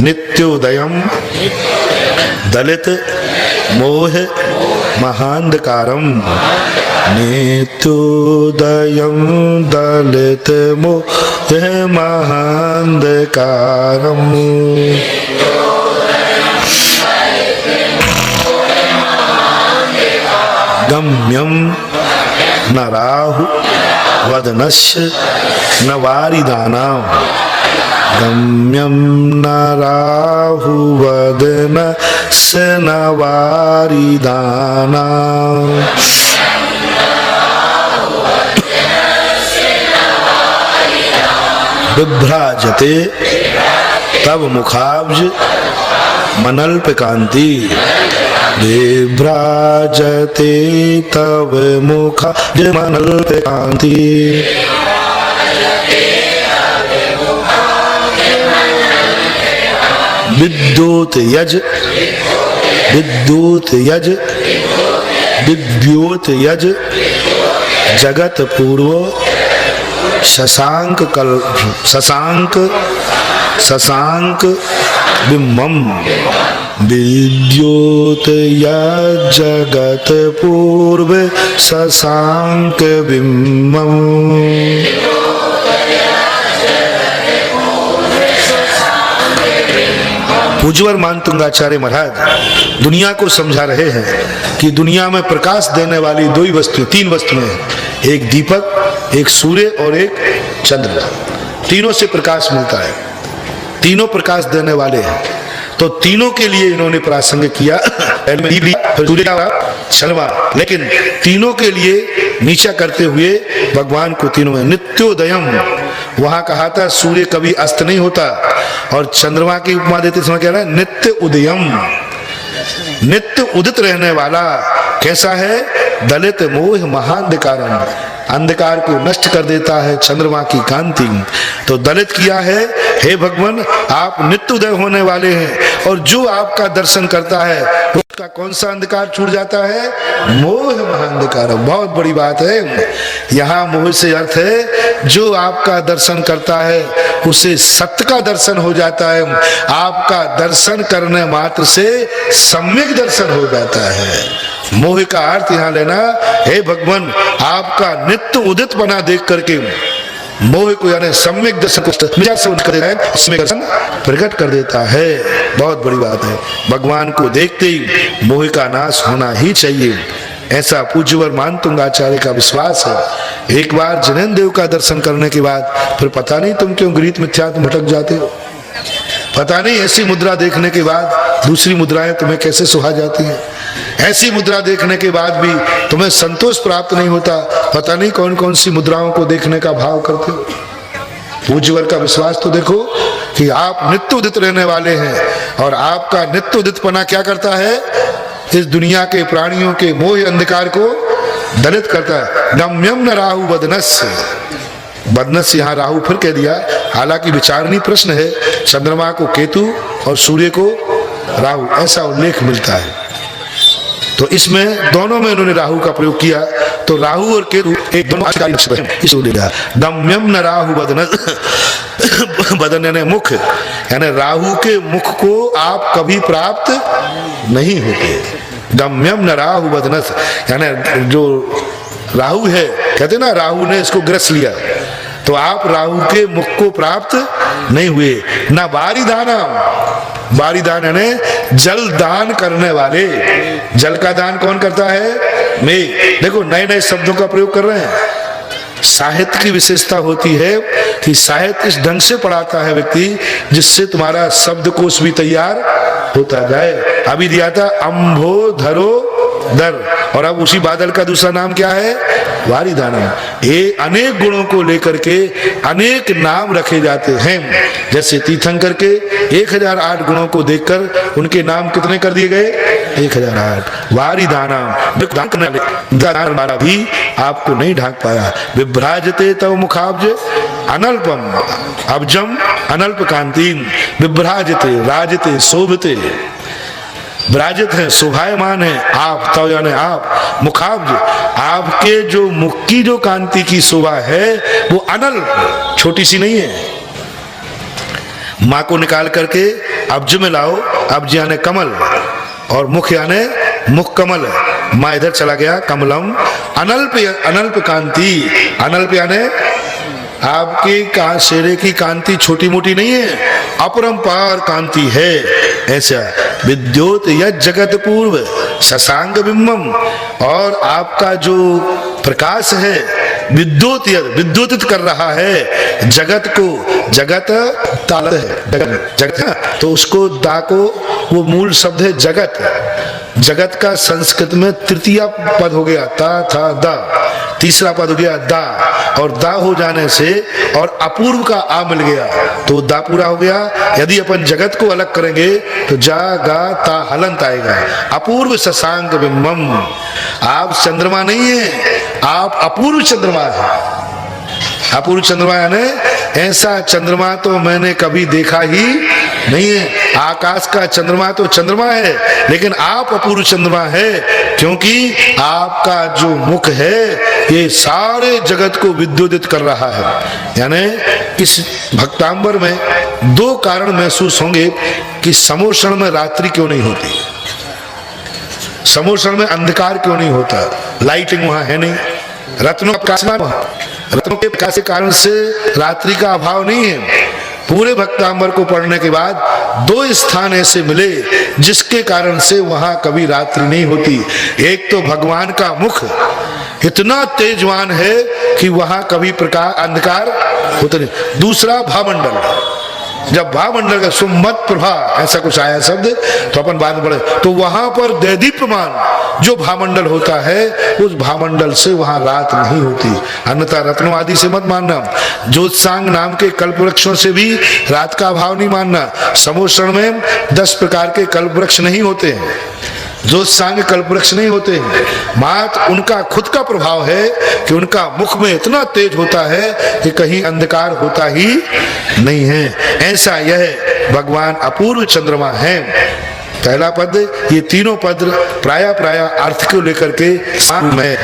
नित्योदयम दलित मोह महांधकारम। नित्योदयम दलित मोह महांधकारम। गम्यम न राहु वदनस्य न वारिदानाम। गम्यम न राहु वदनस्य न वारिदानाम। बिभ्राजते तब मुखाब्ज मनल्प कांति। बिभ्राजते तब मुखाब्ज मनल्प कांति। विद्युत यज विद्युत यज विद्युत यज जगत पूर्व शशांक कल शशांक शशांक बिम्बम। विद्युत यज जगत पूर्व शशांक बिम्बम। पूज्यवर मानतुंगाचार्य महाराज दुनिया को समझा रहे हैं कि दुनिया में प्रकाश देने वाली दो ही वस्तुएं, तीन वस्तुएं हैं, एक दीपक, एक सूर्य और एक चंद्र। तीनों से प्रकाश मिलता है, तीनों प्रकाश देने वाले हैं। तो तीनों के लिए इन्होंने प्रासंग किया, चंद्रमा, लेकिन तीनों के लिए नीचा करते हुए भगवान को तीनों में नित्योदयम। वहां कहा था सूर्य कभी अस्त नहीं होता, और चंद्रमा की उपमा देते समय कह रहा है नित्य उदयम, नित्य उदित रहने वाला। कैसा है? दलित मोह महांधकारम, अंधकार को नष्ट कर देता है चंद्रमा की कांति। तो दलित किया है, हे भगवान आप नित्य उदय होने वाले हैं, और जो आपका दर्शन करता है उसका कौन सा अंधकार छूट जाता है? मोह महांधकार। बहुत बड़ी बात है। यहाँ मोह से अर्थ है जो आपका दर्शन करता है उसे सत्य का दर्शन हो जाता है। आपका दर्शन करने मात्र से सम्यक दर्शन हो जाता है। मोह का अर्थ यहाँ लेना, हे भगवान आपका नित्य उदित बना देख करके मोह को यानी सम्यक दर्शन को दर्शन प्रकट कर देता है। बहुत बड़ी बात है। भगवान को देखते ही मोह का नाश होना ही चाहिए, ऐसा पूज्यवर मानतुंगाचार्य का विश्वास है। एक बार जैन देव का दर्शन करने के बाद फिर पता नहीं तुम क्यों गृहीत मिथ्यात्व में भटक जाते हो। पता नहीं ऐसी मुद्रा देखने के बाद दूसरी मुद्राएं तुम्हें कैसे सुहा जाती हैं। ऐसी मुद्रा देखने के बाद भी तुम्हें संतोष प्राप्त नहीं होता। पता नहीं कौन कौन सी मुद्राओं को देखने का भाव करते हो। पूज्यवर का विश्वास तो देखो कि आप नित्य उदित रहने वाले हैं, और आपका नित्य उदितपना क्या करता है? इस दुनिया के प्राणियों के मोह अंधकार को दलित करता है। गम्यम न राहु बदनस्य, बदनस्य यहाँ राहु फिर कह दिया, हालांकि विचारणीय प्रश्न है। चंद्रमा को केतु और सूर्य को राहु, ऐसा उल्लेख मिलता है। तो इसमें दोनों में उन्होंने राहु का प्रयोग किया, तो राहु और केतु एक दोनों गम्यम न राहु बदन बदन यानी मुख, यानी राहु के मुख को आप कभी प्राप्त नहीं होते। गम्यम न राहु बदनस, यानी जो राहु है, कहते ना राहु ने इसको ग्रस लिया, तो आप राहु के मुख को प्राप्त नहीं हुए। ना वारिदाना, वारिदान यानी जल दान करने वाले। जल का दान कौन करता है? मैं। देखो नए नए शब्दों का प्रयोग कर रहे हैं। साहित्य की विशेषता होती है कि साहित्य इस ढंग से पढ़ाता है व्यक्ति जिससे तुम्हारा शब्दकोश भी तैयार होता जाए। अभी दिया था अम्भो धरो दर, और अब उसी बादल का दूसरा नाम क्या है? वारिदाना। ये अनेक गुणों को लेकर के अनेक नाम रखे जाते हैं। जैसे तीर्थंकर के 1008 गुणों को देखकर उनके नाम कितने कर दिए गए? 1008। वारिदाना भी आपको नहीं ढांक पाया। विभ्राजते तव मुखाब्ज अनल्पम अब्जम अनल्प कांतिम। विभ्राजते राजते शोभते, विराजित है, शोभायमान है आप, तव यानी आप, मुखाब्ज आपके जो मुख की जो कांति की शोभा है वो अनल, छोटी सी नहीं है। माँ को निकाल करके अब्ज में लाओ, अब्ज यानी कमल और मुख यानी मुख कमल। माँ इधर चला गया, कमलम अनल्प अनल्प कांति, अनल्प यानी आपकी शेरे की कांति छोटी मोटी नहीं है, अपरंपार कांति है। ऐसा विद्योत यज् जगत पूर्व शशांक बिंबम, और आपका जो प्रकाश है विद्योतित कर रहा है जगत को। जगत ताल है, जगत है, तो उसको दा को, वो मूल शब्द है जगत। जगत का संस्कृत में तृतीय पद हो गया ता था दा, तीसरा पद हो गया दा, और दा हो जाने से और अपूर्व का आ मिल गया तो दा पूरा हो गया। यदि अपन जगत को अलग करेंगे तो जा गा ता हलंत आएगा। अपूर्व शशांक बिंबम, आप चंद्रमा नहीं है, आप अपूर्व चंद्रमा है। अपूर्व चंद्रमा यानी ऐसा चंद्रमा तो मैंने कभी देखा ही नहीं है। आकाश का चंद्रमा तो चंद्रमा है, लेकिन आप अपूर्व चंद्रमा है, क्योंकि आपका जो मुख है ये सारे जगत को विद्युदित कर रहा है। यानी इस भक्तांबर में दो कारण महसूस होंगे कि समोषण में रात्रि क्यों नहीं होती, समोषण में अंधकार क्यों नहीं होता, लाइटिंग वहां है नहीं, रत्नों के प्रकाश के कारण से रात्रि का अभाव नहीं है। पूरे भक्तांबर को पढ़ने के बाद दो स्थान ऐसे मिले जिसके कारण से वहां कभी रात्रि नहीं होती। एक तो भगवान का मुख इतना तेजवान है कि वहां कभी प्रकाश अंधकार होता नहीं। दूसरा भामंडल, जब भामंडल का सुमत प्रभा ऐसा कुछ आया शब्द तो अपन बाद में पढ़े, तो वहां पर दैदीप्यमान जो भामंडल होता है उस भामंडल से वहां रात नहीं होती। अन्यथा रत्नों आदि से मत मानना, ज्योत्सांग नाम के कल्प वृक्षों से भी रात का अभाव नहीं मानना। समोषण में 10 प्रकार के कल्प वृक्ष नहीं होते हैं, ज्योत्सांग कल्प वृक्ष नहीं होते हैं, मात्र उनका खुद का प्रभाव है कि उनका मुख में इतना तेज होता है कि कहीं अंधकार होता ही नहीं है। ऐसा यह भगवान अपूर्व चंद्रमा है। पहला पद, ये तीनों पद प्राय अर्थ को लेकर के में